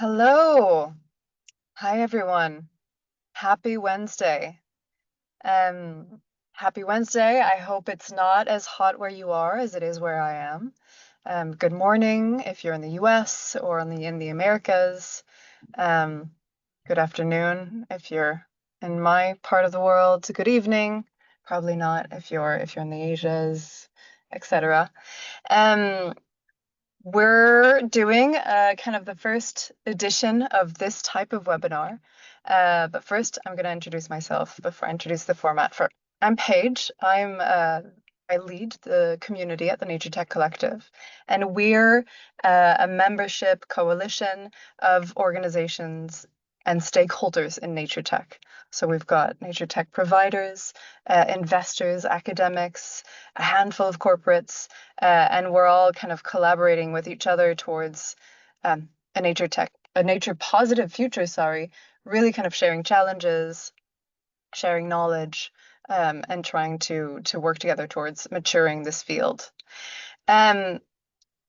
Hello. Hi, everyone. Happy Wednesday. Um, Happy Wednesday. I hope it's not as hot where you are as it is where I am. Good morning if you're in the US or in the Americas. Um, Good afternoon if you're in my part of the world. Good evening. Probably not if you're in the Asias, etc. Um, we're doing kind of the first edition of this type of webinar. But first, I'm going to introduce myself before I introduce the format. I'm Paige. I lead the community at the Nature Tech Collective, and we're a membership coalition of organizations and stakeholders in nature tech. So we've got nature tech providers, investors, academics, a handful of corporates, and we're all kind of collaborating with each other towards a nature positive future, sorry, really kind of sharing challenges, sharing knowledge, and trying to work together towards maturing this field. Um,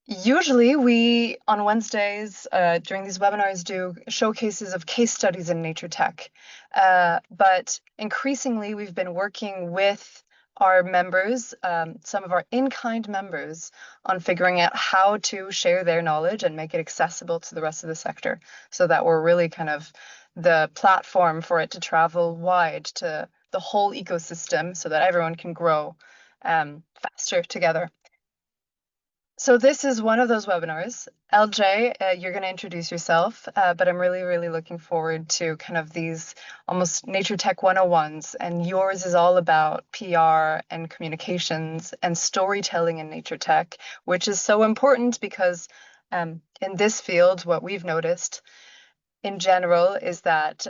Usually we, on Wednesdays, during these webinars, do showcases of case studies in nature tech. But increasingly, we've been working with our members, some of our in-kind members, on figuring out how to share their knowledge and make it accessible to the rest of the sector, so that we're really kind of the platform for it to travel wide to the whole ecosystem so that everyone can grow faster together. So this is one of those webinars. LJ, you're going to introduce yourself, but I'm really, really looking forward to kind of these almost nature tech 101s. And yours is all about PR and communications and storytelling in nature tech, which is so important because in this field, what we've noticed in general is that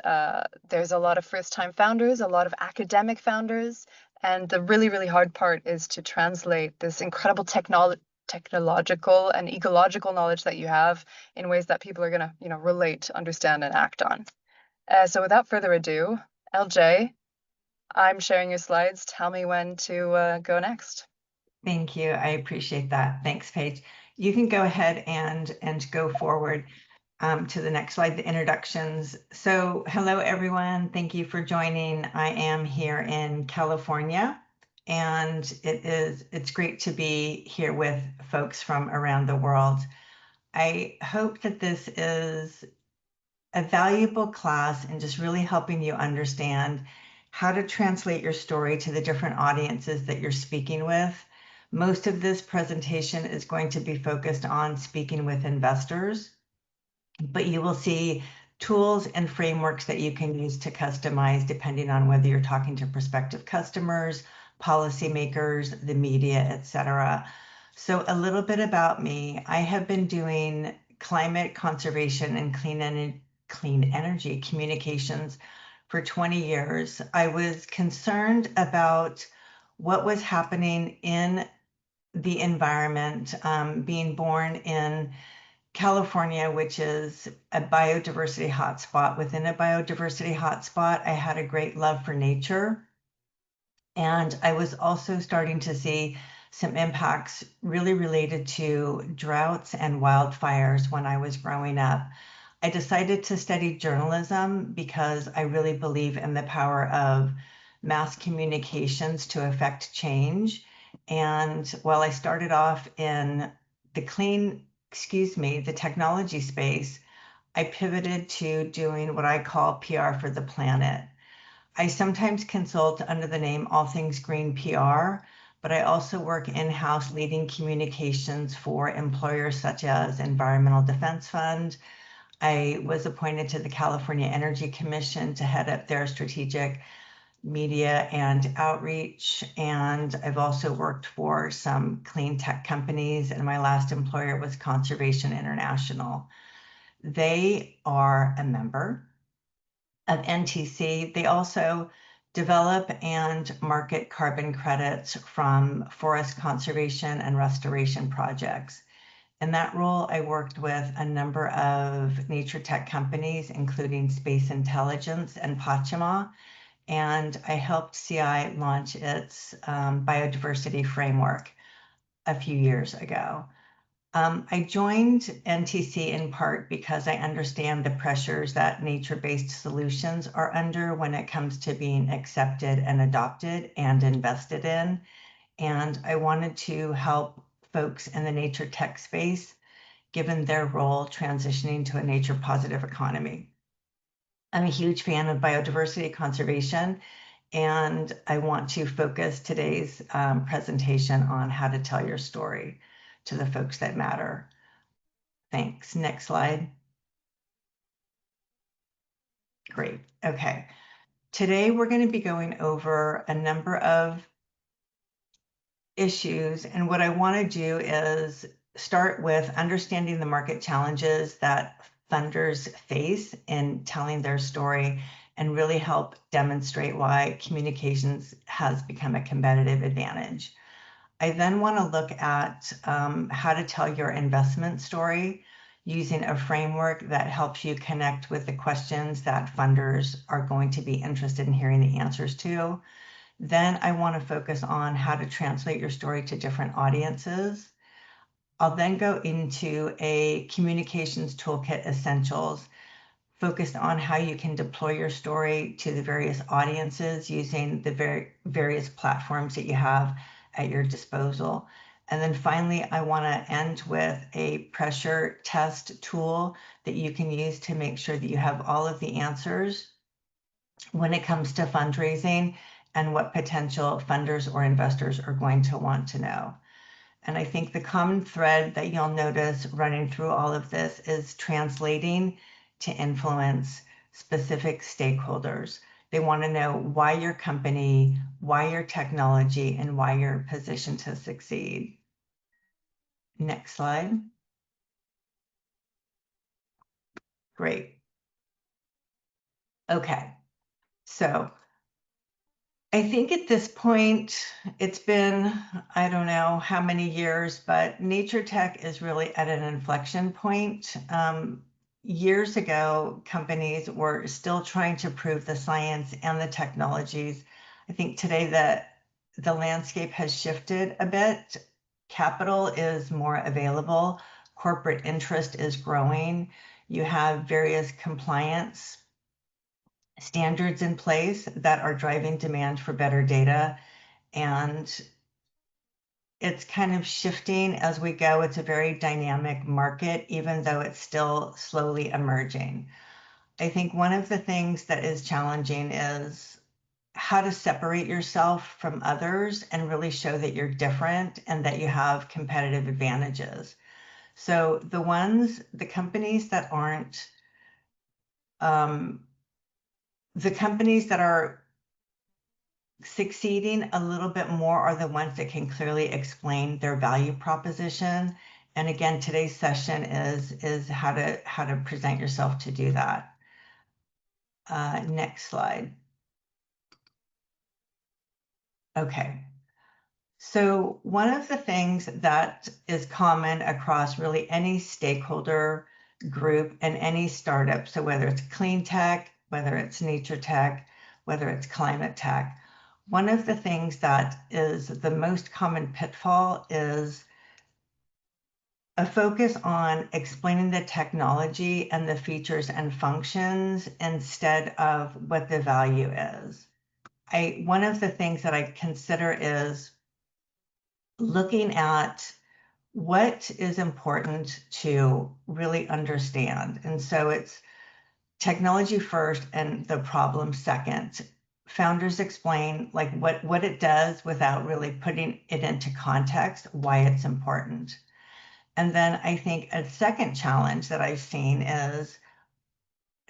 there's a lot of first-time founders, a lot of academic founders, and the really, really hard part is to translate this incredible technological and ecological knowledge that you have in ways that people are going to, relate, understand, and act on. So without further ado, LJ, I'm sharing your slides. Tell me when to go next. Thank you. I appreciate that. Thanks, Paige. You can go ahead and go forward to the next slide, the introductions. So hello, everyone. Thank you for joining. I am here in California, and it's great to be here with folks from around the world. I hope that this is a valuable class in just really helping you understand how to translate your story to the different audiences that you're speaking with. Most of this presentation is going to be focused on speaking with investors, but you will see tools and frameworks that you can use to customize depending on whether you're talking to prospective customers, policymakers, the media, etc. So a little bit about me. I have been doing climate conservation and clean energy communications for 20 years. I was concerned about what was happening in the environment, being born in California, which is a biodiversity hotspot. Within a biodiversity hotspot, I had a great love for nature. And I was also starting to see some impacts really related to droughts and wildfires when I was growing up. I decided to study journalism because I really believe in the power of mass communications to affect change. And while I started off in the technology space, I pivoted to doing what I call PR for the planet. I sometimes consult under the name All Things Green PR, but I also work in-house leading communications for employers such as Environmental Defense Fund. I was appointed to the California Energy Commission to head up their strategic media and outreach. And I've also worked for some clean tech companies, and my last employer was Conservation International. They are a member of NTC. They also develop and market carbon credits from forest conservation and restoration projects. In that role, I worked with a number of nature tech companies, including Space Intelligence and Pachama, and I helped CI launch its biodiversity framework a few years ago. I joined NTC in part because I understand the pressures that nature-based solutions are under when it comes to being accepted and adopted and invested in. And I wanted to help folks in the nature tech space, given their role transitioning to a nature positive economy. I'm a huge fan of biodiversity conservation, and I want to focus today's presentation on how to tell your story to the folks that matter. Thanks. Next slide. Great. Okay. Today we're going to be going over a number of issues, and what I want to do is start with understanding the market challenges that funders face in telling their story and really help demonstrate why communications has become a competitive advantage. I then want to look at how to tell your investment story using a framework that helps you connect with the questions that funders are going to be interested in hearing the answers to. Then I want to focus on how to translate your story to different audiences. I'll then go into a communications toolkit essentials focused on how you can deploy your story to the various audiences using the various platforms that you have at your disposal. And then finally, I want to end with a pressure test tool that you can use to make sure that you have all of the answers when it comes to fundraising and what potential funders or investors are going to want to know. And I think the common thread that you'll notice running through all of this is translating to influence specific stakeholders. They want to know why your company, why your technology, and why you're positioned to succeed. Next slide. Great. Okay, so I think at this point, it's been, I don't know how many years, but nature tech is really at an inflection point. Years ago, companies were still trying to prove the science and the technologies. I think today the landscape has shifted a bit. Capital is more available. Corporate interest is growing. You have various compliance standards in place that are driving demand for better data, and it's kind of shifting as we go. It's a very dynamic market, even though it's still slowly emerging. I think one of the things that is challenging is how to separate yourself from others and really show that you're different and that you have competitive advantages. So the companies that aren't, the companies that are succeeding a little bit more are the ones that can clearly explain their value proposition. And again, today's session is how to present yourself to do that. Next slide. Okay. So one of the things that is common across really any stakeholder group and any startup, so whether it's clean tech, whether it's nature tech, whether it's climate tech, one of the things that is the most common pitfall is a focus on explaining the technology and the features and functions instead of what the value is. One of the things that I consider is looking at what is important to really understand. And so it's technology first and the problem second. Founders explain like what it does without really putting it into context, why it's important. And then I think a second challenge that I've seen is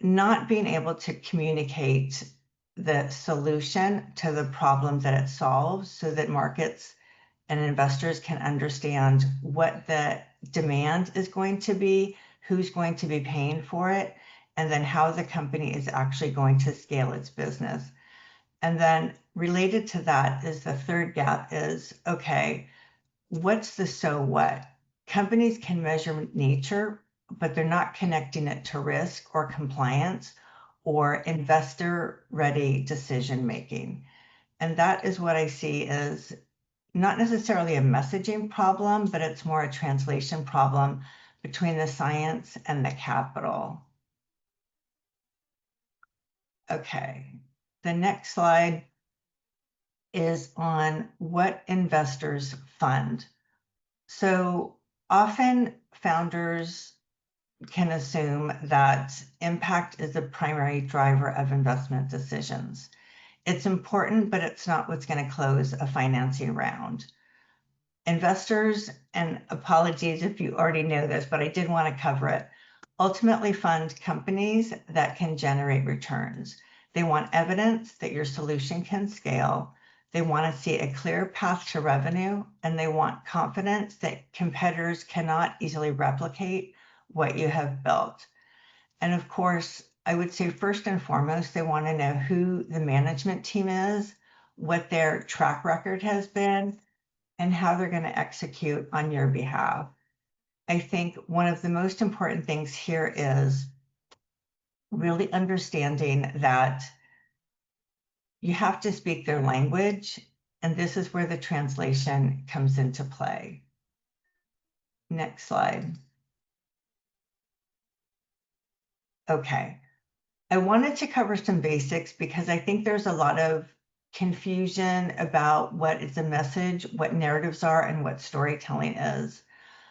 not being able to communicate the solution to the problem that it solves so that markets and investors can understand what the demand is going to be, who's going to be paying for it, and then how the company is actually going to scale its business. And then related to that is the third gap is, okay, what's the so what? Companies can measure nature, but they're not connecting it to risk or compliance or investor ready decision making. And that is what I see as not necessarily a messaging problem, but it's more a translation problem between the science and the capital. Okay, the next slide is on what investors fund. So often founders can assume that impact is the primary driver of investment decisions. It's important, but it's not what's going to close a financing round. Investors, and apologies if you already know this, but I did want to cover it, ultimately fund companies that can generate returns. They want evidence that your solution can scale. They want to see a clear path to revenue, and they want confidence that competitors cannot easily replicate what you have built. And of course, I would say first and foremost, they want to know who the management team is, what their track record has been, and how they're going to execute on your behalf. I think one of the most important things here is really understanding that you have to speak their language, and this is where the translation comes into play. Next slide. Okay. I wanted to cover some basics because I think there's a lot of confusion about what is a message, what narratives are, and what storytelling is.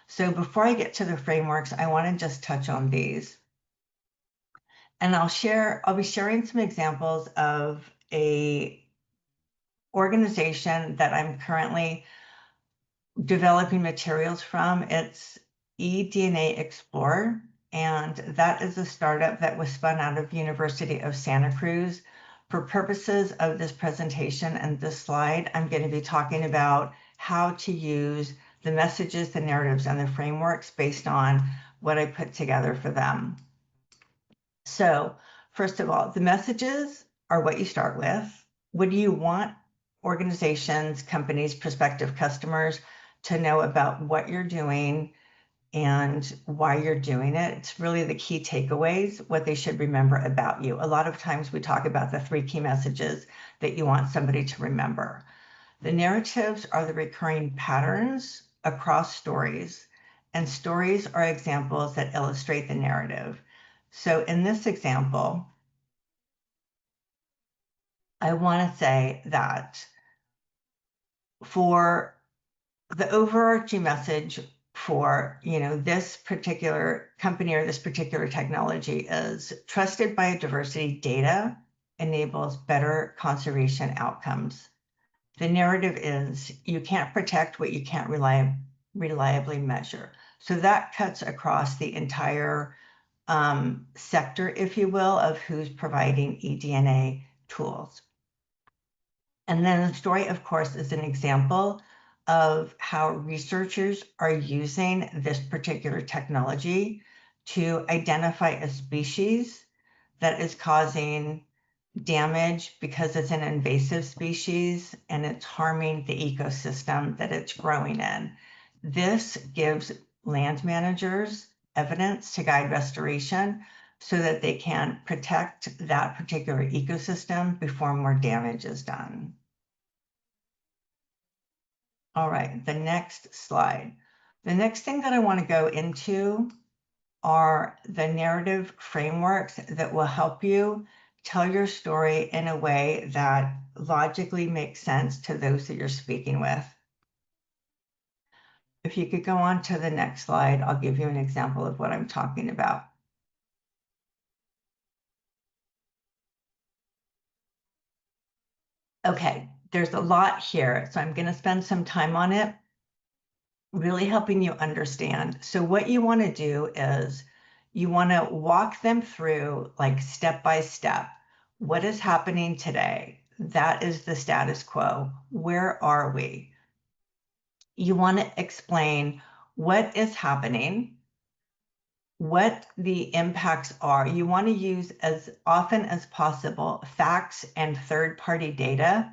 So before I get to the frameworks, I want to just touch on these. And I'll be sharing some examples of a organization that I'm currently developing materials from. It's eDNA Explorer, and that is a startup that was spun out of University of Santa Cruz. For purposes of this presentation and this slide, I'm going to be talking about how to use the messages, the narratives, and the frameworks based on what I put together for them. So first of all, the messages are what you start with. What do you want organizations, companies, prospective customers to know about what you're doing and why you're doing it? It's really the key takeaways, what they should remember about you. A lot of times we talk about the 3 key messages that you want somebody to remember. The narratives are the recurring patterns across stories, and stories are examples that illustrate the narrative. So in this example, I want to say that for the overarching message for this particular company or this particular technology is trusted biodiversity data enables better conservation outcomes. The narrative is you can't protect what you can't reliably measure. So that cuts across the entire sector, if you will, of who's providing eDNA tools. And then the story, of course, is an example of how researchers are using this particular technology to identify a species that is causing damage because it's an invasive species and it's harming the ecosystem that it's growing in. This gives land managers evidence to guide restoration so that they can protect that particular ecosystem before more damage is done. All right, the next slide. The next thing that I want to go into are the narrative frameworks that will help you tell your story in a way that logically makes sense to those that you're speaking with. If you could go on to the next slide, I'll give you an example of what I'm talking about. Okay, there's a lot here, so I'm going to spend some time on it, really helping you understand. So what you want to do is you want to walk them through like step by step. What is happening today? That is the status quo. Where are we? You want to explain what is happening, what the impacts are. You want to use as often as possible facts and third-party data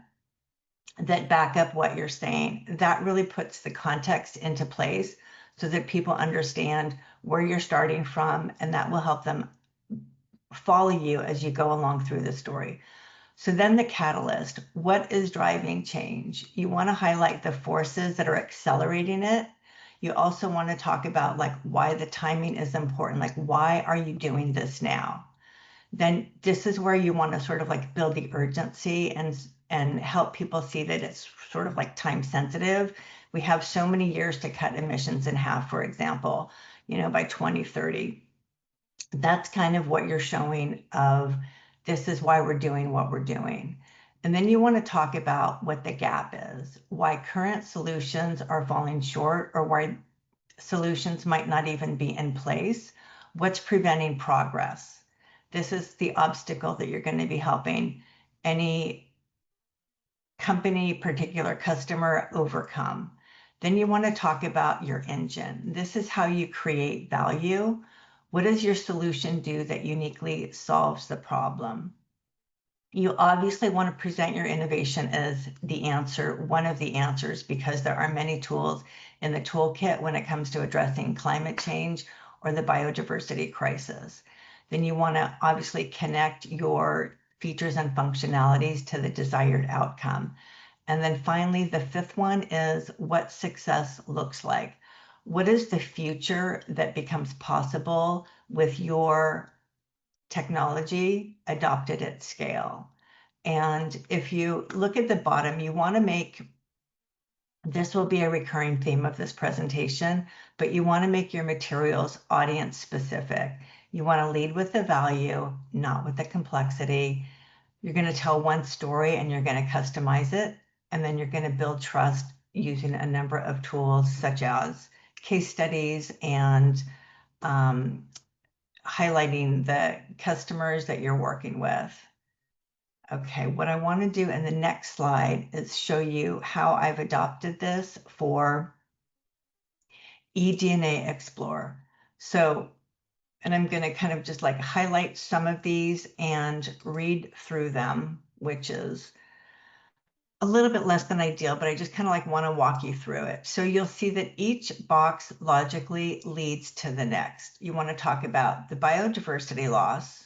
that back up what you're saying. That really puts the context into place so that people understand where you're starting from, and that will help them follow you as you go along through the story. So then the catalyst, what is driving change? You want to highlight the forces that are accelerating it. You also want to talk about like why the timing is important, like why are you doing this now? Then this is where you want to sort of like build the urgency and help people see that it's sort of like time sensitive. We have so many years to cut emissions in half, for example, by 2030. That's kind of what you're showing of this is why we're doing what we're doing. And then you want to talk about what the gap is, why current solutions are falling short or why solutions might not even be in place. What's preventing progress? This is the obstacle that you're going to be helping any company, particular customer overcome. Then you want to talk about your engine. This is how you create value. What does your solution do that uniquely solves the problem? You obviously want to present your innovation as the answer, one of the answers, because there are many tools in the toolkit when it comes to addressing climate change or the biodiversity crisis. Then you want to obviously connect your features and functionalities to the desired outcome. And then finally, the fifth one is what success looks like. What is the future that becomes possible with your technology adopted at scale? And if you look at the bottom, you want to make this will be a recurring theme of this presentation, but you want to make your materials audience specific. You want to lead with the value, not with the complexity. You're going to tell one story and you're going to customize it. And then you're going to build trust using a number of tools such as case studies and highlighting the customers that you're working with. Okay, what I want to do in the next slide is show you how I've adopted this for eDNA Explorer. So, and I'm going to kind of just like highlight some of these and read through them, which is a little bit less than ideal, but I just kind of like want to walk you through it. So you'll see that each box logically leads to the next. You want to talk about the biodiversity loss.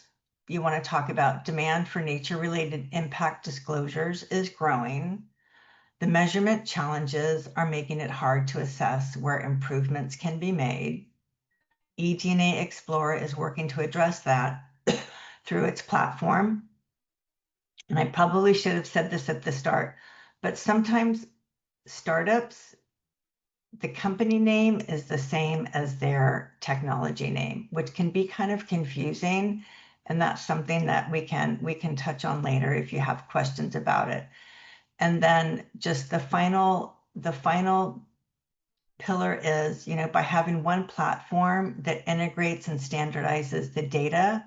You want to talk about demand for nature-related impact disclosures is growing. The measurement challenges are making it hard to assess where improvements can be made. eDNA Explorer is working to address that through its platform. And I probably should have said this at the start, but sometimes startups, the company name is the same as their technology name, which can be kind of confusing. And that's something that we can touch on later if you have questions about it. And then just the final pillar is, by having one platform that integrates and standardizes the data,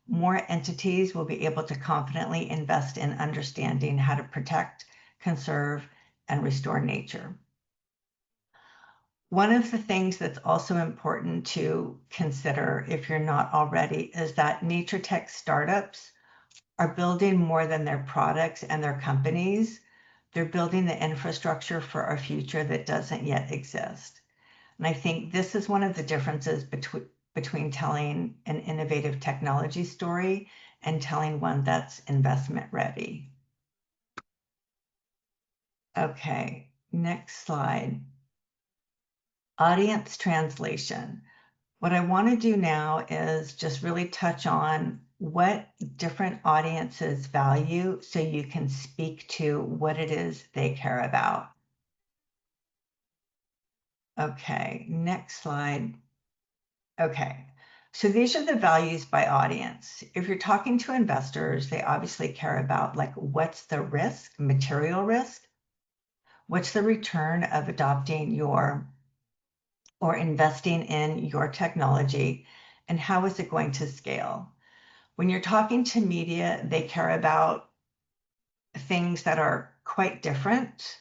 more entities will be able to confidently invest in understanding how to protect, conserve, and restore nature. One of the things that's also important to consider if you're not already is that nature tech startups are building more than their products and their companies. They're building the infrastructure for a future that doesn't yet exist. And I think this is one of the differences between telling an innovative technology story and telling one that's investment ready. Okay, next slide. Audience translation. What I want to do now is just really touch on what different audiences value so you can speak to what it is they care about. Okay, next slide. Okay, so these are the values by audience. If you're talking to investors, they obviously care about like what's the risk, material risk, what's the return of adopting your or investing in your technology, and how is it going to scale? When you're talking to media, they care about things that are quite different.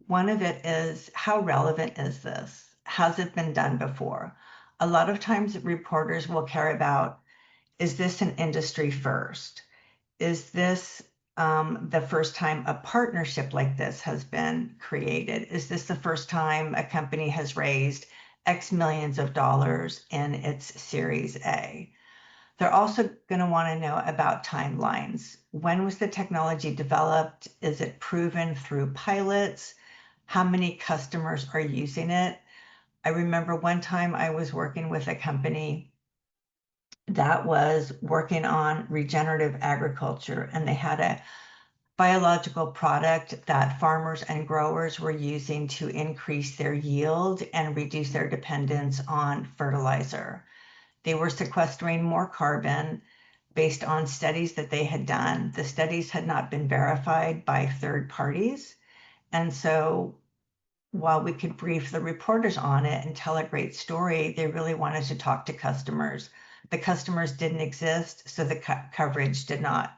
One of it is how relevant is this? Has it been done before? A lot of times reporters will care about, is this an industry first? Is this the first time a partnership like this has been created? Is this the first time a company has raised X millions of dollars in its Series A? They're also going to want to know about timelines. When was the technology developed? Is it proven through pilots? How many customers are using it? I remember one time I was working with a company that was working on regenerative agriculture, and they had a biological product that farmers and growers were using to increase their yield and reduce their dependence on fertilizer. They were sequestering more carbon based on studies that they had done. The studies had not been verified by third parties. And so while we could brief the reporters on it and tell a great story, they really wanted to talk to customers. The customers didn't exist, so the coverage did not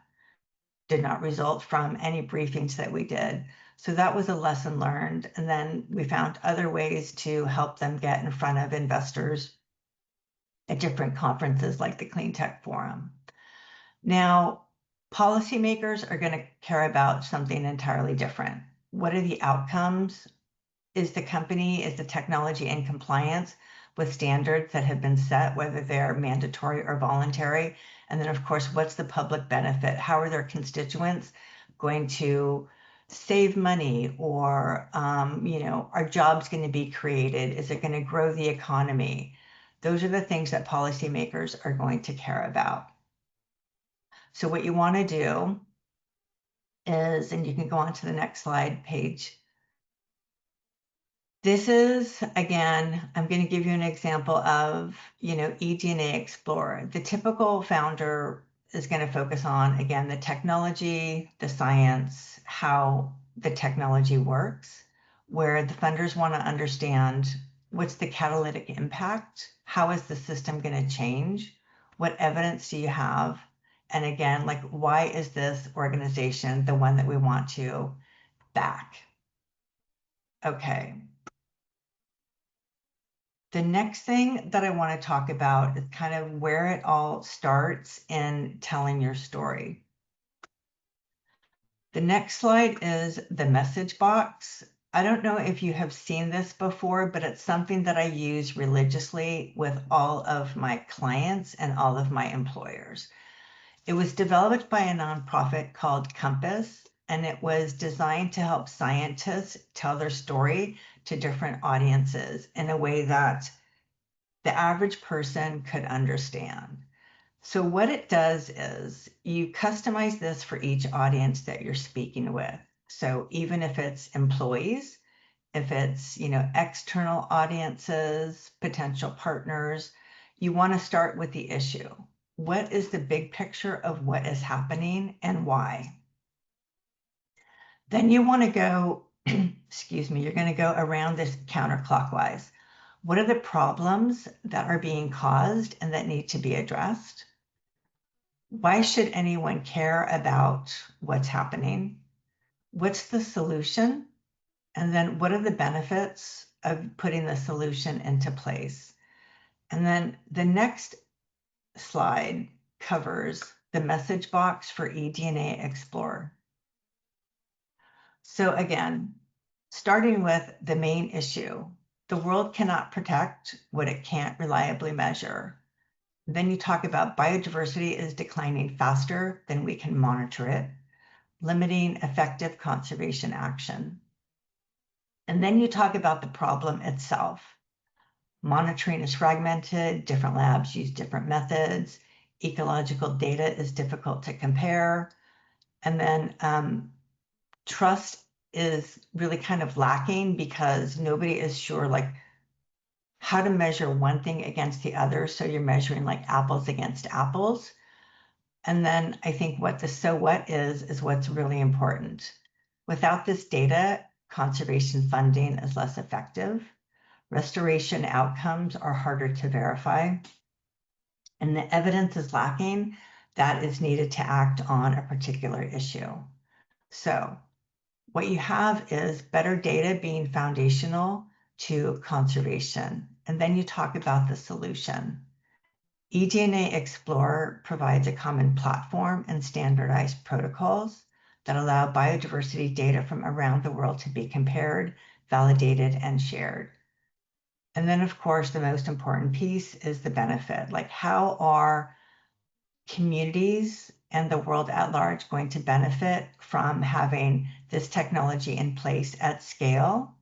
result from any briefings that we did. So that was a lesson learned. And then we found other ways to help them get in front of investors at different conferences like the Clean Tech Forum. Now, policymakers are going to care about something entirely different. What are the outcomes? Is the technology in compliance with standards that have been set, whether they're mandatory or voluntary? And then, of course, what's the public benefit? How are their constituents going to save money, or are jobs going to be created? Is it going to grow the economy? Those are the things that policymakers are going to care about. So what you want to do is, and you can go on to the next slide page. This is, again, I'm going to give you an example of, eDNA Explorer. The typical founder is going to focus on, again, the technology, the science, how the technology works, where the funders want to understand what's the catalytic impact, how is the system going to change, what evidence do you have, and again, like, why is this organization the one that we want to back? Okay. The next thing that I want to talk about is kind of where it all starts in telling your story. The next slide is the message box. I don't know if you have seen this before, but it's something that I use religiously with all of my clients and all of my employers. It was developed by a nonprofit called Compass, and it was designed to help scientists tell their story to different audiences in a way that the average person could understand. So what it does is you customize this for each audience that you're speaking with. So even if it's employees, if it's, external audiences, potential partners, you want to start with the issue. What is the big picture of what is happening and why? Then you want to go, excuse me, you're going to go around this counterclockwise. What are the problems that are being caused and that need to be addressed? Why should anyone care about what's happening? What's the solution? And then what are the benefits of putting the solution into place? And then the next slide covers the message box for eDNA Explorer. So again, starting with the main issue, the world cannot protect what it can't reliably measure. Then you talk about biodiversity is declining faster than we can monitor it, limiting effective conservation action. And then you talk about the problem itself. Monitoring is fragmented, different labs use different methods, ecological data is difficult to compare, and then trust is really kind of lacking because nobody is sure like how to measure one thing against the other. So you're measuring like apples against apples. And then I think what the so what is what's really important. Without this data, conservation funding is less effective. Restoration outcomes are harder to verify. And the evidence is lacking that is needed to act on a particular issue. So what you have is better data being foundational to conservation. And then you talk about the solution. eDNA Explorer provides a common platform and standardized protocols that allow biodiversity data from around the world to be compared, validated, and shared. And then, of course, the most important piece is the benefit. Like, how are communities and the world at large going to benefit from having this technology in place at scale,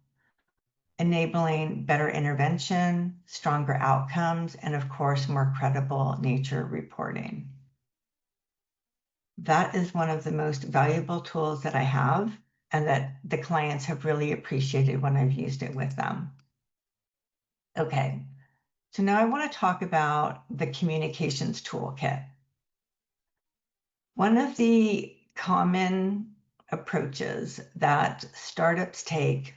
enabling better intervention, stronger outcomes, and of course, more credible nature reporting? That is one of the most valuable tools that I have and that the clients have really appreciated when I've used it with them. Okay, so now I want to talk about the communications toolkit. One of the common approaches that startups take,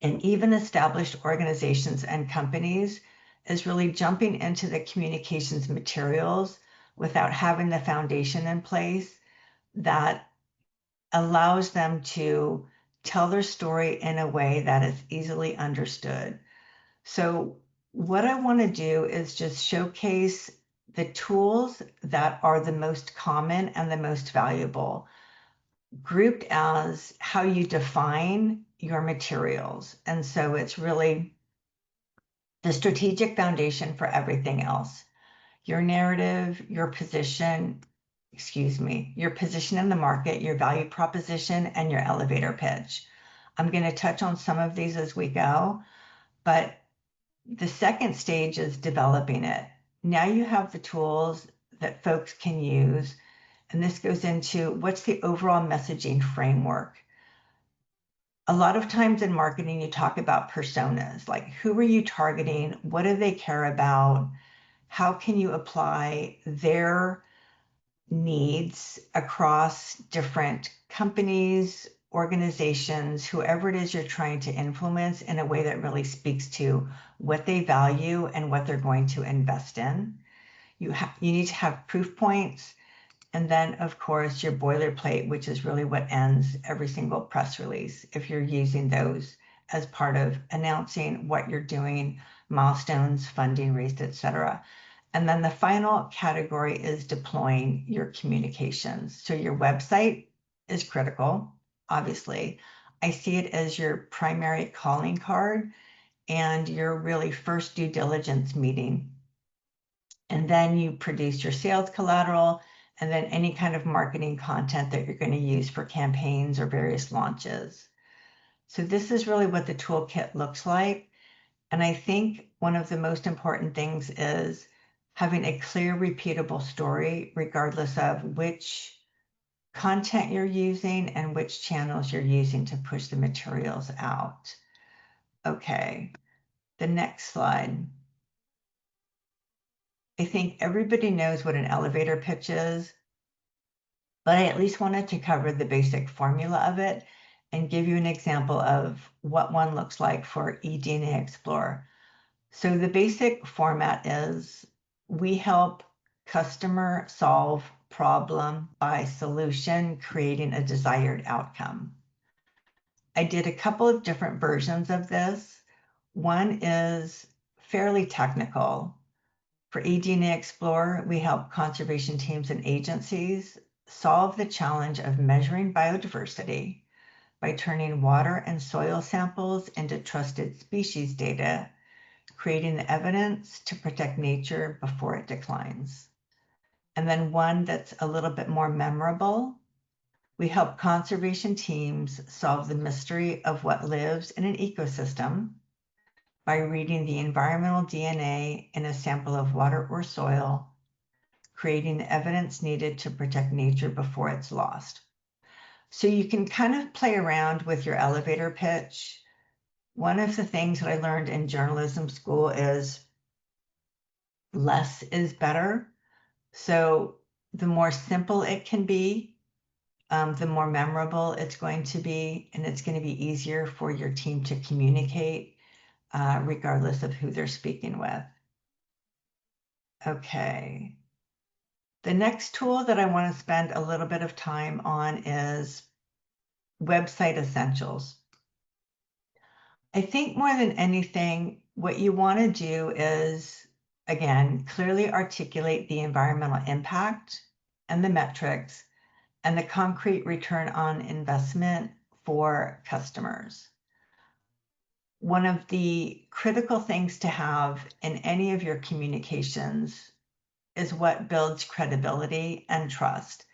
and even established organizations and companies, is really jumping into the communications materials without having the foundation in place that allows them to tell their story in a way that is easily understood. So what I want to do is just showcase the tools that are the most common and the most valuable, grouped as how you define your materials. And so it's really the strategic foundation for everything else. Your narrative, your position in the market, your value proposition, and your elevator pitch. I'm going to touch on some of these as we go, but the second stage is developing it. Now you have the tools that folks can use, and this goes into what's the overall messaging framework. A lot of times in marketing, you talk about personas, like who are you targeting? What do they care about? How can you apply their needs across different companies, organizations, whoever it is you're trying to influence, in a way that really speaks to what they value and what they're going to invest in. You need to have proof points. And then, of course, your boilerplate, which is really what ends every single press release, if you're using those as part of announcing what you're doing, milestones, funding raised, etc. And then the final category is deploying your communications. So your website is critical, obviously. I see it as your primary calling card and your really first due diligence meeting. And then you produce your sales collateral and then any kind of marketing content that you're going to use for campaigns or various launches. So this is really what the toolkit looks like. And I think one of the most important things is having a clear, repeatable story, regardless of which content you're using and which channels you're using to push the materials out. Okay, the next slide. I think everybody knows what an elevator pitch is, but I at least wanted to cover the basic formula of it and give you an example of what one looks like for eDNA Explorer. So the basic format is we help customer solve problem by solution, creating a desired outcome. I did a couple of different versions of this. One is fairly technical. For eDNA Explorer, we help conservation teams and agencies solve the challenge of measuring biodiversity by turning water and soil samples into trusted species data, creating the evidence to protect nature before it declines. And then one that's a little bit more memorable, we help conservation teams solve the mystery of what lives in an ecosystem by reading the environmental DNA in a sample of water or soil, creating the evidence needed to protect nature before it's lost. So you can kind of play around with your elevator pitch. One of the things that I learned in journalism school is less is better. So the more simple it can be, the more memorable it's going to be, and it's going to be easier for your team to communicate, regardless of who they're speaking with. Okay. The next tool that I want to spend a little bit of time on is website essentials. I think more than anything, what you want to do is, again, clearly articulate the environmental impact and the metrics and the concrete return on investment for customers. One of the critical things to have in any of your communications is what builds credibility and trust.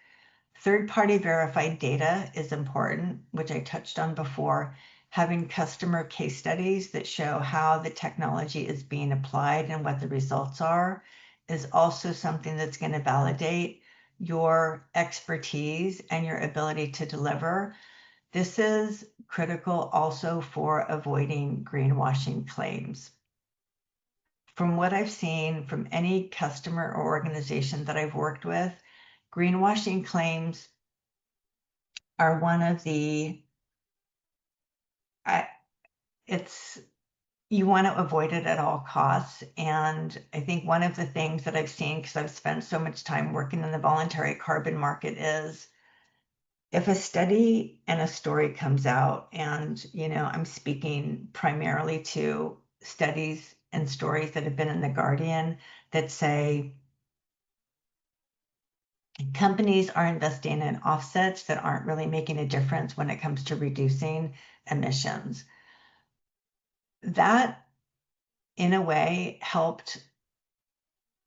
Third-party verified data is important, which I touched on before. Having customer case studies that show how the technology is being applied and what the results are is also something that's going to validate your expertise and your ability to deliver. This is critical also for avoiding greenwashing claims. From what I've seen from any customer or organization that I've worked with, greenwashing claims are one of the, I, it's, you want to avoid it at all costs. And I think one of the things that I've seen, because I've spent so much time working in the voluntary carbon market, is if a study and a story comes out, and I'm speaking primarily to studies and stories that have been in the Guardian that say companies are investing in offsets that aren't really making a difference when it comes to reducing emissions. That, in a way, helped,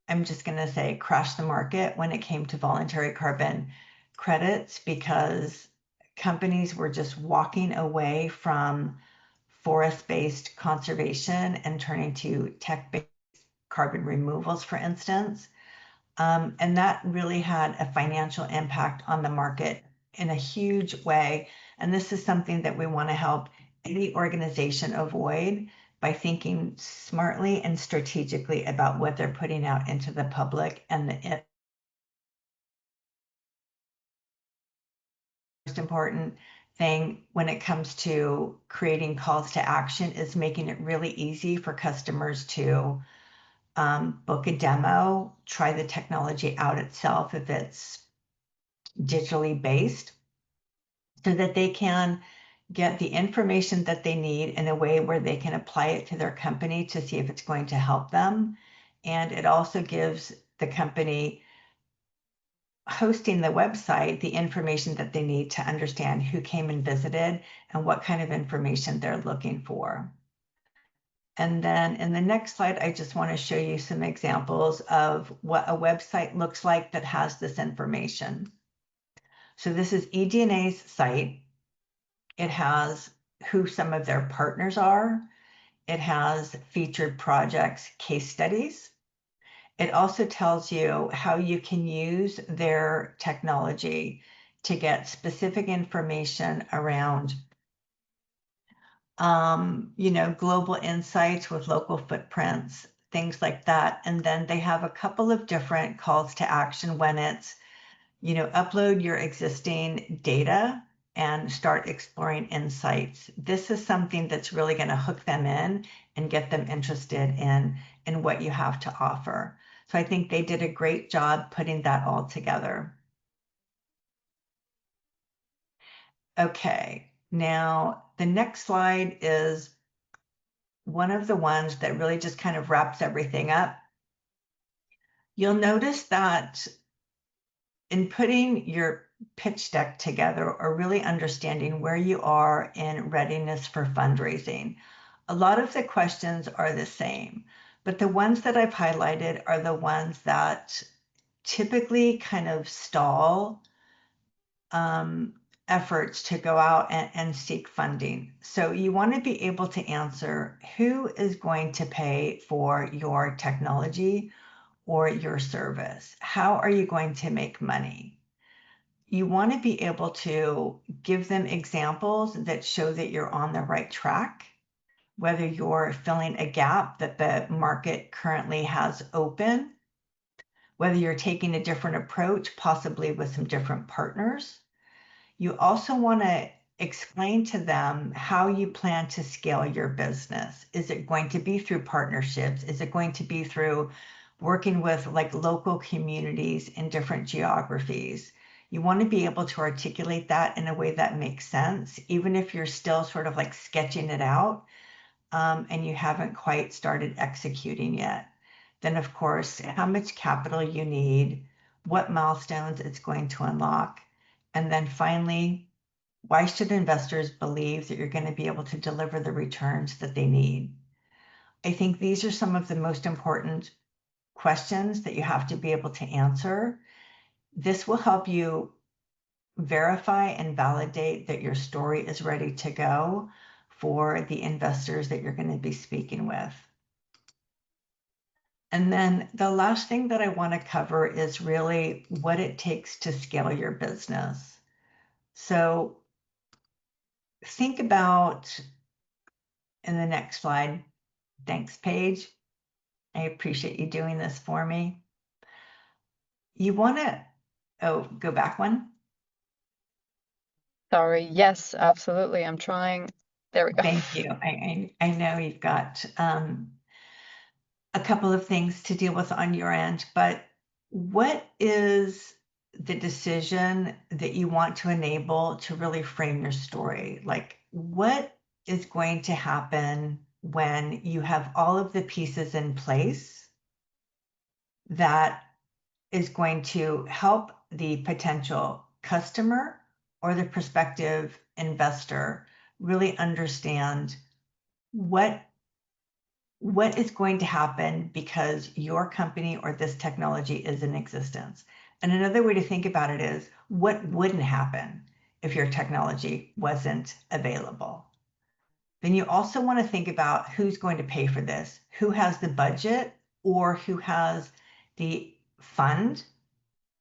I'm just going to say, crash the market when it came to voluntary carbon credits, because companies were just walking away from forest-based conservation and turning to tech-based carbon removals, for instance. And that really had a financial impact on the market in a huge way. And this is something that we want to help any organization avoid by thinking smartly and strategically about what they're putting out into the public. And the most important thing when it comes to creating calls to action is making it really easy for customers to book a demo, try the technology out itself if it's digitally based, so that they can get the information that they need in a way where they can apply it to their company to see if it's going to help them. And it also gives the company hosting the website the information that they need to understand who came and visited and what kind of information they're looking for. And then in the next slide, I just want to show you some examples of what a website looks like that has this information. So this is eDNA's site. It has who some of their partners are. It has featured projects, case studies. It also tells you how you can use their technology to get specific information around global insights with local footprints, things like that. And then they have a couple of different calls to action when it's, upload your existing data and start exploring insights. This is something that's really going to hook them in and get them interested in what you have to offer. So I think they did a great job putting that all together. Okay, now the next slide is one of the ones that really just kind of wraps everything up. You'll notice that in putting your pitch deck together or really understanding where you are in readiness for fundraising, a lot of the questions are the same, but the ones that I've highlighted are the ones that typically kind of stall efforts to go out and seek funding. So you want to be able to answer who is going to pay for your technology or your service? How are you going to make money? You want to be able to give them examples that show that you're on the right track, whether you're filling a gap that the market currently has open, whether you're taking a different approach, possibly with some different partners. You also want to explain to them how you plan to scale your business. Is it going to be through partnerships? Is it going to be through working with like local communities in different geographies? You want to be able to articulate that in a way that makes sense, even if you're still sort of like sketching it out and you haven't quite started executing yet. Then, of course, how much capital you need, what milestones it's going to unlock. And then finally, why should investors believe that you're going to be able to deliver the returns that they need? I think these are some of the most important questions that you have to be able to answer. This will help you verify and validate that your story is ready to go for the investors that you're going to be speaking with. And then the last thing that I want to cover is really what it takes to scale your business. So think about, in the next slide, thanks, Paige. I appreciate you doing this for me. You want to, oh, go back one. Sorry. Yes, absolutely. I'm trying. There we go. Thank you. I know you've got a couple of things to deal with on your end, but what is the decision that you want to enable to really frame your story? Like, what is going to happen when you have all of the pieces in place that is going to help the potential customer or the prospective investor really understand what is going to happen because your company or this technology is in existence. And another way to think about it is what wouldn't happen if your technology wasn't available. Then you also want to think about who's going to pay for this, who has the budget or who has the fund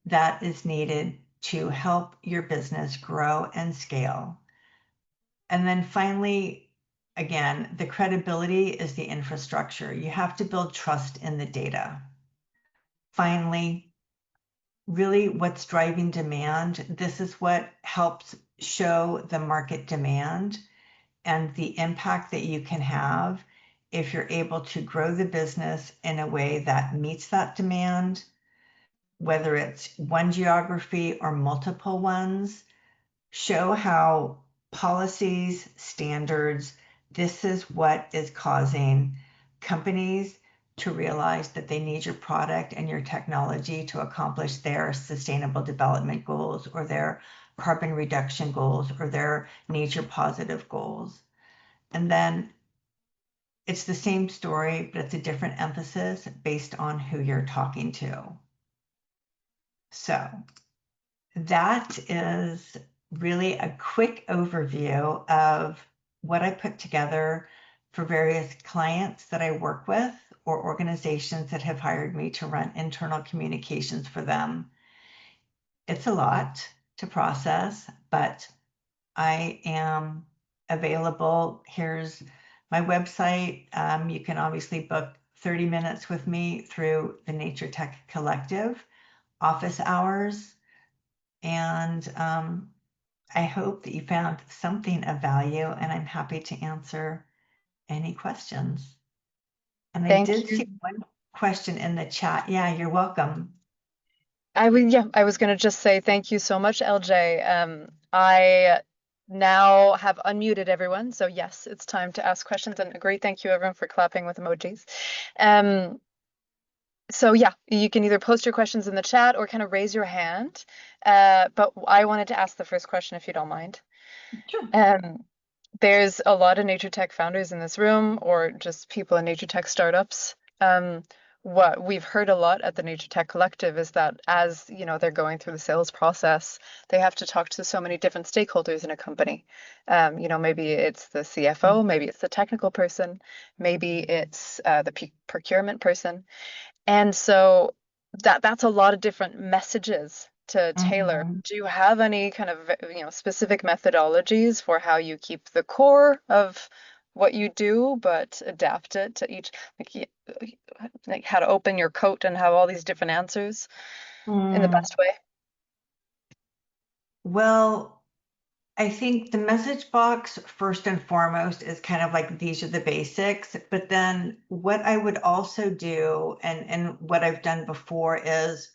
that is needed to help your business grow and scale. And then finally, again, the credibility is the infrastructure. You have to build trust in the data. Finally, really what's driving demand. This is what helps show the market demand and the impact that you can have if you're able to grow the business in a way that meets that demand, whether it's one geography or multiple ones. Show how policies, standards, this is what is causing companies to realize that they need your product and your technology to accomplish their sustainable development goals or their carbon reduction goals or their nature positive goals. And then it's the same story, but it's a different emphasis based on who you're talking to. So that is really a quick overview of what I put together for various clients that I work with or organizations that have hired me to run internal communications for them. It's a lot to process, but I am available. Here's my website. You can obviously book 30 minutes with me through the Nature Tech Collective office hours. And I hope that you found something of value, and I'm happy to answer any questions. And I Thank did you. see one question in the chat. Yeah, you're welcome. I was gonna just say thank you so much, LJ. I now have unmuted everyone, so yes, it's time to ask questions. And a great thank you everyone for clapping with emojis. Um, so yeah, you can either post your questions in the chat or kind of raise your hand. But I wanted to ask the first question if you don't mind. Sure. Um, there's a lot of nature tech founders in this room, or just people in nature tech startups. What we've heard a lot at the Nature Tech Collective is that as you know they're going through the sales process, they have to talk to so many different stakeholders in a company. Maybe it's the CFO, maybe it's the technical person, maybe it's the procurement person, and so that's a lot of different messages to tailor. Mhm. Do you have any kind of, specific methodologies for how you keep the core of what you do, but adapt it to each, like how to open your coat and have all these different answers in the Mm, best way? well, I think the message box, first and foremost, is kind of like these are the basics. But then what I would also do, and what I've done before, is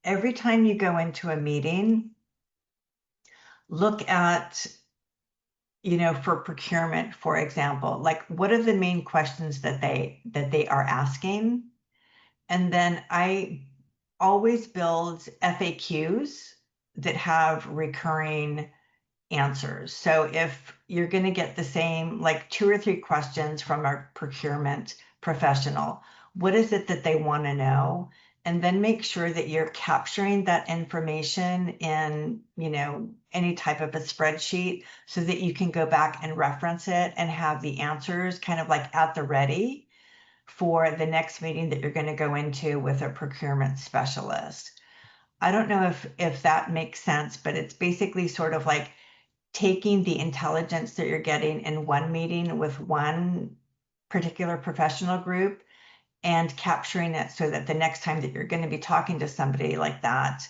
every time you go into a meeting, look at, for procurement, for example, like what are the main questions that they are asking? And then I always build FAQs that have recurring answers. So if you're going to get the same, like 2 or 3 questions from a procurement professional, what is it that they want to know, and then make sure that you're capturing that information in, any type of a spreadsheet so that you can go back and reference it and have the answers kind of like at the ready for the next meeting that you're going to go into with a procurement specialist. I don't know if that makes sense, but it's basically sort of like taking the intelligence that you're getting in one meeting with one particular professional group and capturing it so that the next time that you're going to be talking to somebody like that,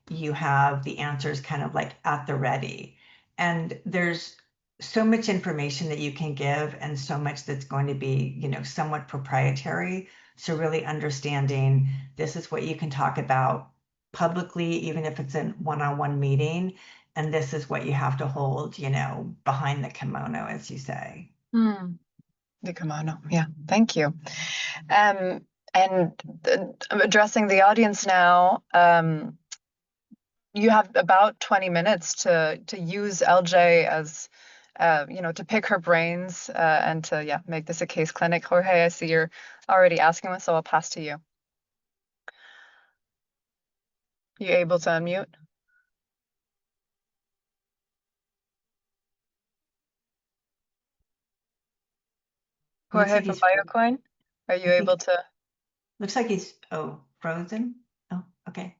you have the answers kind of like at the ready. And there's so much information that you can give and so much that's going to be, somewhat proprietary. So really understanding this is what you can talk about publicly, even if it's a one-on-one meeting, and this is what you have to hold, behind the kimono, as you say. Hmm. The kimono. Yeah, thank you. Um, and addressing the audience now, you have about 20 minutes to use LJ as, to pick her brains and to, yeah, make this a case clinic. Jorge, I see you're already asking one, so I'll pass to you. You able to unmute? Looks Jorge like from he's, Biocoin, are I you able think, to? looks like he's, frozen. Oh, okay.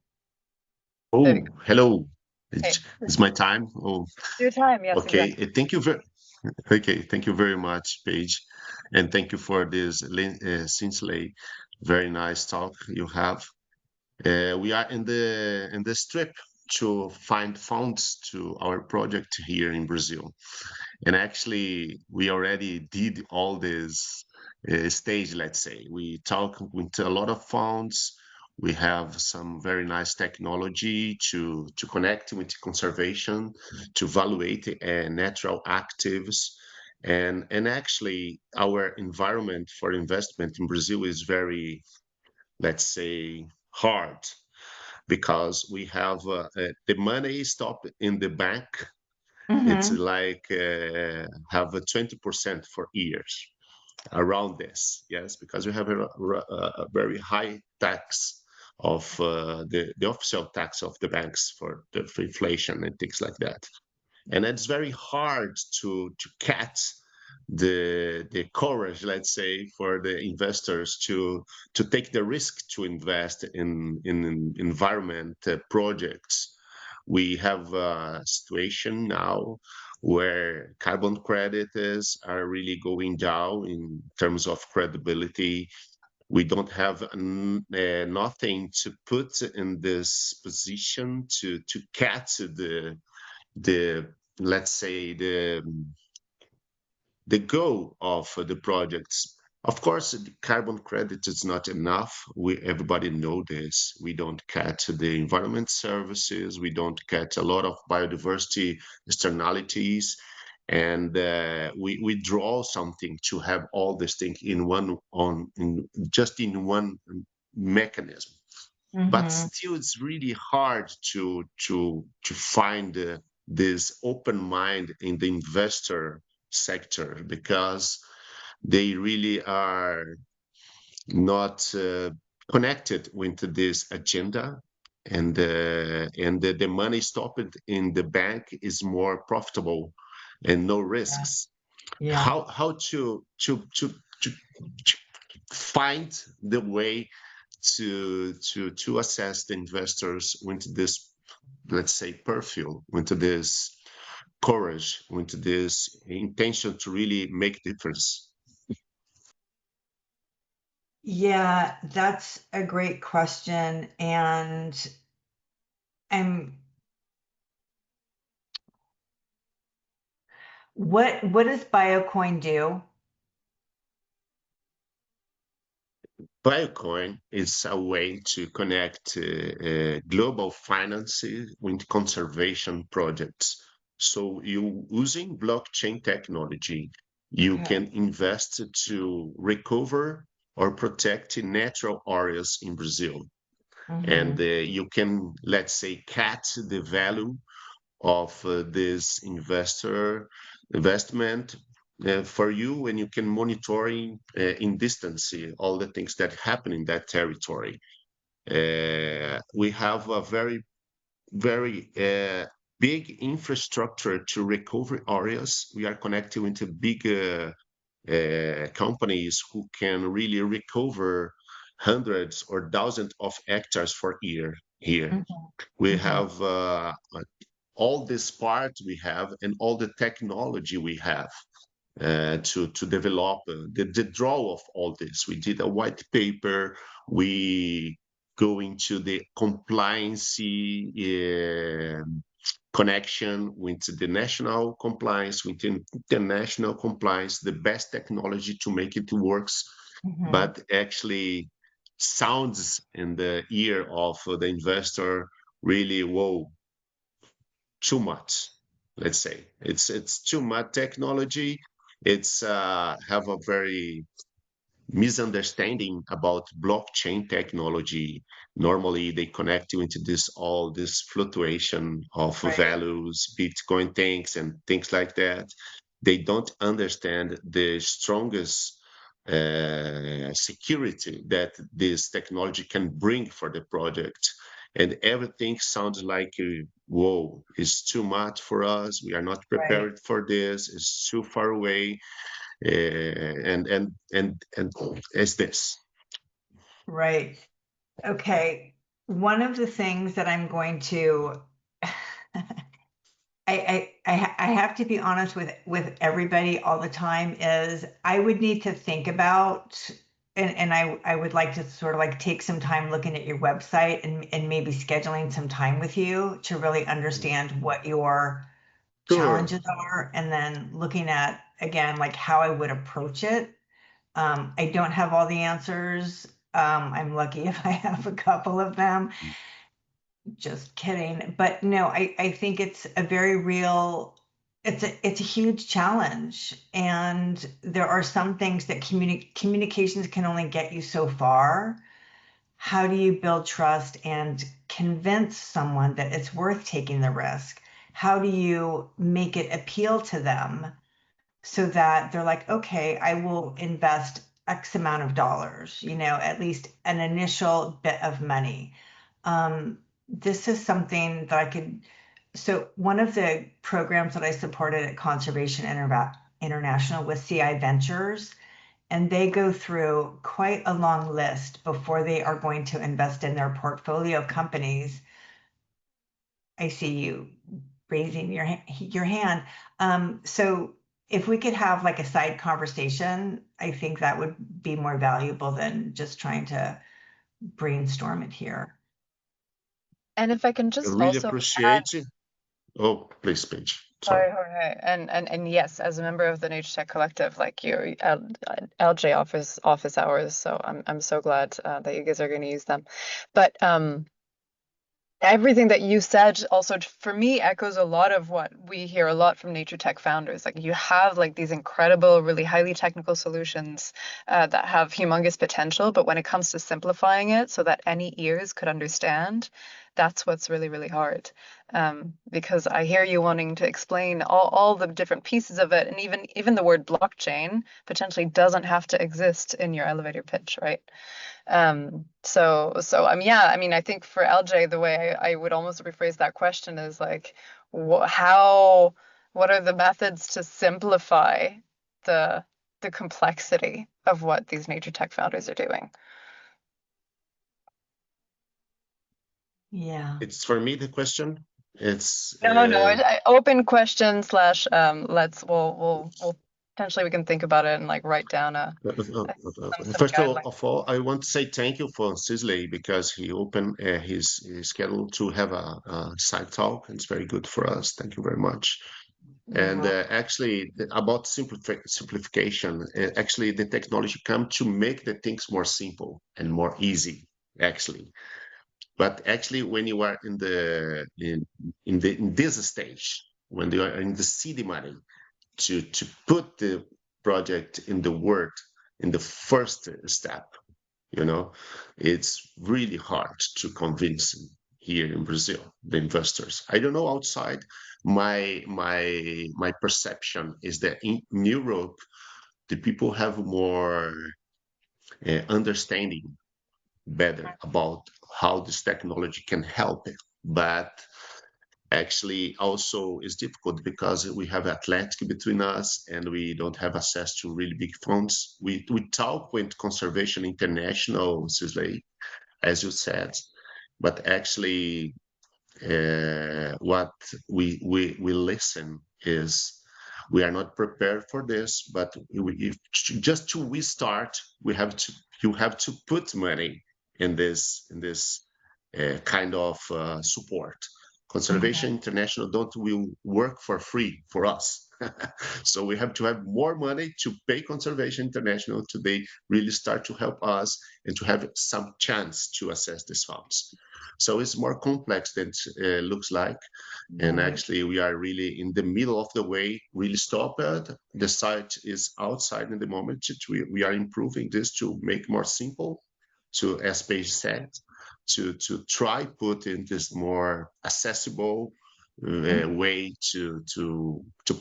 There you Oh, go. hello. Hey, It's my time. Oh, your time. Yes, okay. exactly. Thank you very okay. Thank you very much, Paige, and thank you for this Sinsley. Very nice talk you have. We are in this trip to find funds to our project here in Brazil. And actually, we already did all this stage, let's say. We talk with a lot of funds. We have some very nice technology to connect with conservation, to evaluate natural actives. And actually, our environment for investment in Brazil is very, let's say, hard because we have the money stopped in the bank. It's Mm-hmm. like have a 20% for years around this. Yes, because we have a very high tax of the official tax of the banks for inflation and things like that. And it's very hard to catch the courage, let's say, for the investors to take the risk to invest in environment projects. We have a situation now where carbon credits are really going down in terms of credibility. We don't have nothing to put in this position to catch the let's say the goal of the projects. Of course, the carbon credit is not enough. Everybody know this. We don't catch the environment services. We don't catch a lot of biodiversity externalities, and we draw something to have all this thing in just in one mechanism. But Mm-hmm. still, it's really hard to find this open mind in the investor sector because they really are not connected with this agenda, and the money stopped in the bank is more profitable and no Yeah. risks. Yeah. How to find the way to assess the investors into this, let's say, perfume, into this courage, into this intention to really make difference. Yeah, that's a great question. And what does Biocoin do? Biocoin is a way to connect global finance with conservation projects. So you using blockchain technology, you Okay. can invest to recover or protect natural areas in Brazil. And Mm-hmm. you can, let's say, catch the value of this investment for you when you can monitoring in distance all the things that happen in that territory. We have a very big infrastructure to recovery areas. We are connected with big companies who can really recover hundreds or thousands of hectares for year here. We have all this part we have and all the technology we have to develop the draw of all this. We did a white paper. We go into the compliance connection with the national compliance, with the international compliance, the best technology to make it works, but actually sounds in the ear of the investor really, whoa, too much. Let's say it's too much technology. It's have a very misunderstanding about blockchain technology. Normally, they connect you into this all this fluctuation of Right. values, Bitcoin things, and things like that. They don't understand the strongest security that this technology can bring for the project. And everything sounds like, whoa, it's too much for us. We are not Right. prepared for this. It's too far away and is this. Right. Okay. One of the things that I'm going to, I have to be honest with everybody all the time is I would need to think about, and I would like to sort of like take some time looking at your website and maybe scheduling some time with you to really understand what your Sure. challenges are, and then looking at again like how I would approach it. I don't have all the answers. I'm lucky if I have a couple of them. Just kidding. But no, I think it's a very real, it's a huge challenge. And there are some things that communications can only get you so far. How do you build trust and convince someone that it's worth taking the risk? How do you make it appeal to them so that they're like, okay, I will invest X amount of dollars, at least an initial bit of money. This is something that I could. So, one of the programs that I supported at Conservation International was CI Ventures, and they go through quite a long list before they are going to invest in their portfolio companies. I see you raising your hand. So if we could have like a side conversation, I think that would be more valuable than just trying to brainstorm it here. And if I can I just really also add, appreciate it. Oh, please, Paige. Sorry. sorry, Jorge, and yes, as a member of the Nature Tech Collective, like you, LJ office hours, so I'm so glad that you guys are going to use them. But everything that you said also for me echoes a lot of what we hear a lot from nature tech founders. Like you have like these incredible, really highly technical solutions that have humongous potential, but when it comes to simplifying it so that any ears could understand, that's what's really, really hard. Because I hear you wanting to explain all the different pieces of it, and even the word blockchain potentially doesn't have to exist in your elevator pitch, right? Yeah, I mean, I think for LJ, the way I would almost rephrase that question is like, what are the methods to simplify the the complexity of what these nature tech founders are doing? Yeah. It's for me the question. It's No, no, open question slash we'll potentially we can think about it and like write down some first guidelines. of all, I want to say thank you for Sisley because he opened his schedule to have a side talk. It's very good for us. Thank you very much. You're And welcome. actually, about simplification, actually, the technology come to make the things more simple and more easy. Actually, but actually, when you are in this stage, when you are in the seed money to put the project in the word in the first step, you know, it's really hard to convince here in Brazil, the investors. I don't know outside. My perception is that in Europe, the people have more understanding better about how this technology can help it. But actually also is difficult because we have Atlantic between us and we don't have access to really big funds. We talk with Conservation International, Sisley, as you said, but actually what we listen is we are not prepared for this, but just to we start, we have to you have to put money in this kind of support. Conservation International don't will work for free for us. So we have to have more money to pay Conservation International to they really start to help us and to have some chance to access these funds. So it's more complex than it looks like. And actually, we are really in the middle of the way, really stop it. The site is outside in the moment. We are improving this to make more simple, to, as Paige said, to try put in this more accessible way to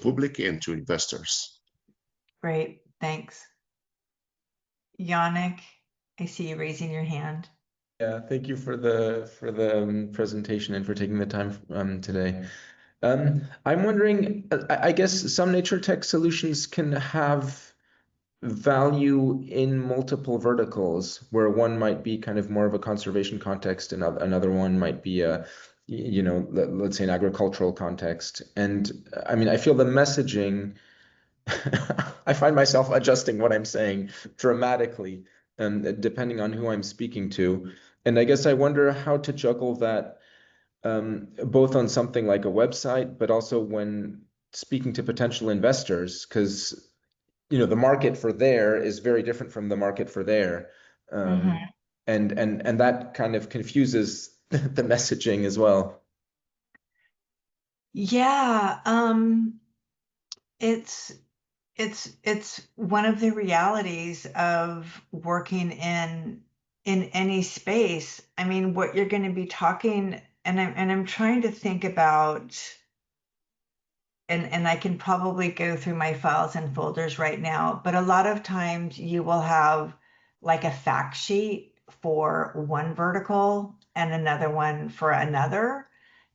public and to investors. Great, thanks. Yannick, I see you raising your hand. Yeah, thank you for the presentation and for taking the time today. I'm wondering, I guess some nature tech solutions can have value in multiple verticals, where one might be kind of more of a conservation context, and another one might be a, let's say an agricultural context. And I mean, I feel the messaging, I find myself adjusting what I'm saying dramatically, depending on who I'm speaking to. And I guess I wonder how to juggle that, both on something like a website, but also when speaking to potential investors, because the market for there is very different from the market for there, and that kind of confuses the messaging as well. Yeah, it's one of the realities of working in any space. I mean, what you're going to be talking, and I'm trying to think about, and I can probably go through my files and folders right now, but a lot of times you will have like a fact sheet for one vertical and another one for another,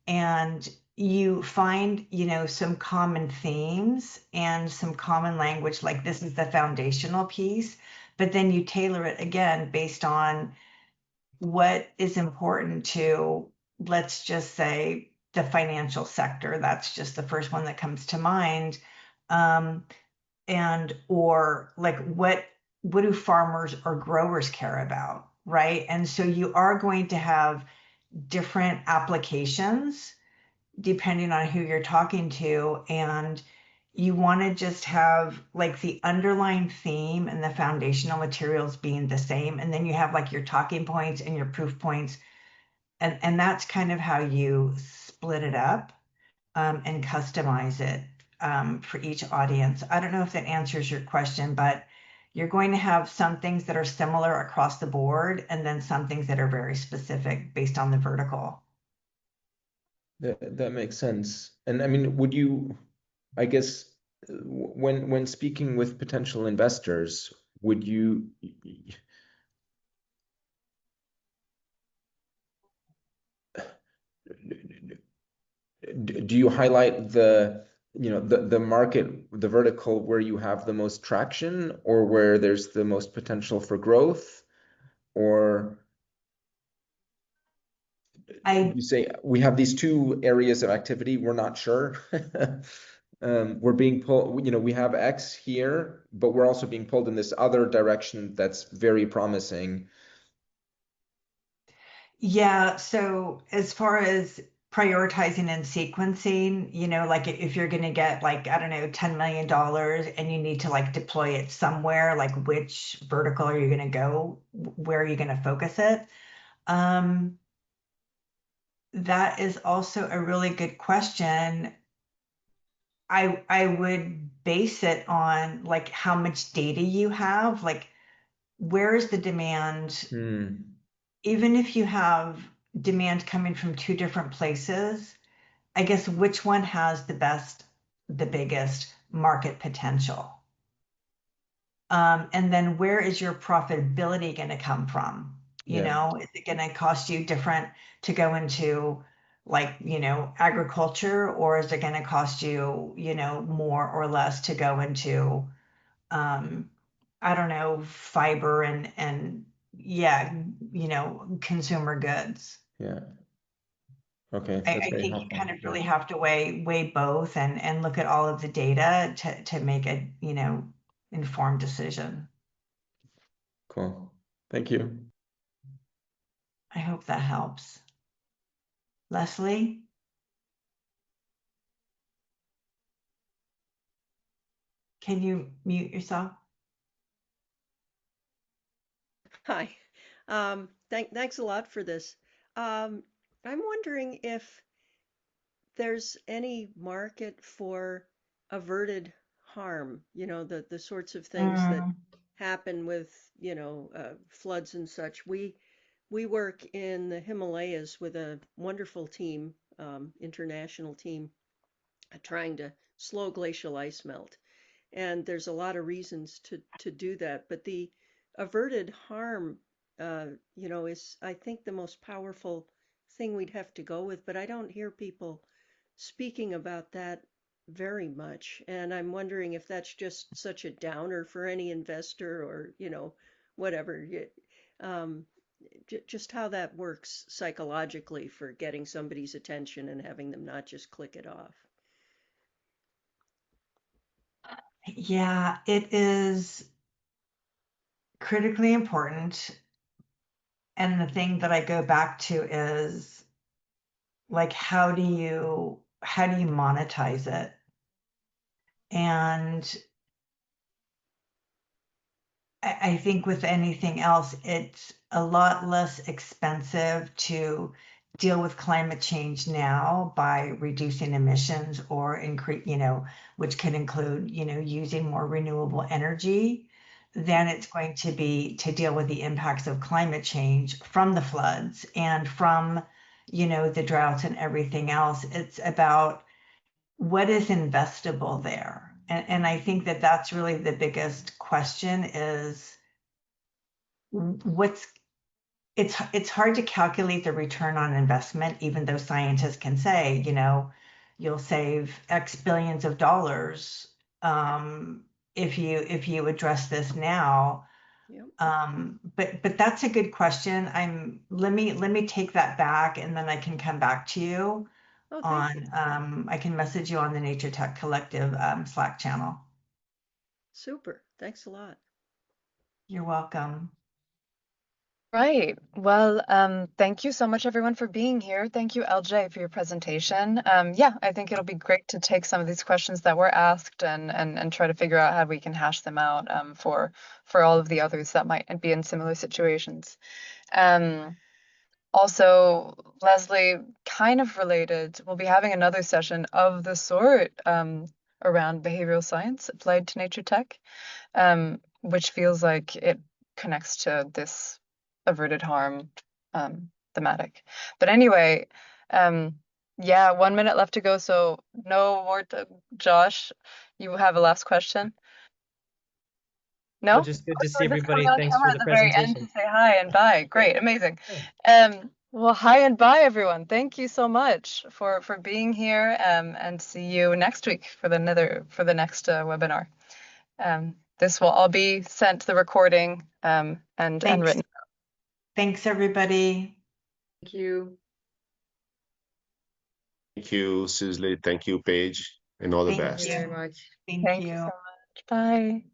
and you find some common themes and some common language, like this is the foundational piece, but then you tailor it again based on what is important to, let's just say, the financial sector. That's just the first one that comes to mind. And or like what do farmers or growers care about, right? And so you are going to have different applications depending on who you're talking to, and you want to just have like the underlying theme and the foundational materials being the same, and then you have like your talking points and your proof points, and that's kind of how you split it up, and customize it, for each audience. I don't know if that answers your question, but you're going to have some things that are similar across the board, and then some things that are very specific based on the vertical. That makes sense. And I mean, would you, I guess, when speaking with potential investors, would you, do you highlight the market, the vertical where you have the most traction, or where there's the most potential for growth? Or you say we have these two areas of activity, we're not sure. We're being pulled, we have X here, but we're also being pulled in this other direction that's very promising. Yeah, so as far as prioritizing and sequencing, like if you're going to get like, I don't know, $10 million and you need to like deploy it somewhere, like which vertical are you going to go? Where are you going to focus it? That is also a really good question. I would base it on like how much data you have, like where is the demand? Even if you have demand coming from two different places, I guess which one has the biggest market potential? And then where is your profitability going to come from? You know, is it going to cost you different to go into like, agriculture, or is it going to cost you, more or less to go into, I don't know, fiber and yeah, consumer goods? Yeah. Okay, I that's very think you helpful. kind of really have to weigh both and look at all of the data to make a, informed decision. Cool. Thank you. I hope that helps. Leslie? Can you mute yourself? Hi. Thanks a lot for this. I'm wondering if there's any market for averted harm, the sorts of things that Mm, happen with, floods and such. We work in the Himalayas with a wonderful team, international team, trying to slow glacial ice melt. And there's a lot of reasons to do that, but the averted harm, is I think the most powerful thing we'd have to go with. But I don't hear people speaking about that very much, and I'm wondering if that's just such a downer for any investor, or whatever. Um, just how that works psychologically for getting somebody's attention and having them not just click it off. yeah, it is critically important. And the thing that I go back to is like, how do you monetize it? And I think with anything else, it's a lot less expensive to deal with climate change now by reducing emissions or increase, which could include, using more renewable energy than it's going to be to deal with the impacts of climate change from the floods and from, the droughts and everything else. It's about what is investable there. And I think that that's really the biggest question is what's it's hard to calculate the return on investment, even though scientists can say, you'll save X billions of dollars if you address this now. Yep. But that's a good question. Let me take that back, and then I can come back to you Oh, thank you. on I can message you on the Nature Tech Collective Slack channel. Super. Thanks a lot. You're welcome. Right. Well, thank you so much, everyone, for being here. Thank you, LJ, for your presentation. Yeah, I think it'll be great to take some of these questions that were asked and try to figure out how we can hash them out for all of the others that might be in similar situations. Also, Leslie, kind of related, we'll be having another session of the sort around behavioral science applied to nature tech, which feels like it connects to this averted harm thematic. But anyway, yeah, 1 minute left to go, so no more to Josh. You have a last question? No? Well, just good to see We're just everybody. coming on Thanks camera for at the the very end to presentation. say hi and bye. Great, amazing. Yeah. Well, hi and bye, everyone. Thank you so much for being here, and see you next week for the next webinar. This will all be sent, the recording, and Thanks. written. Thanks, everybody. Thank you. Thank you, Sinsley. Thank you, Paige, and all the Thank best. Thank you you. very much. Thank Thank you you. so much. Bye.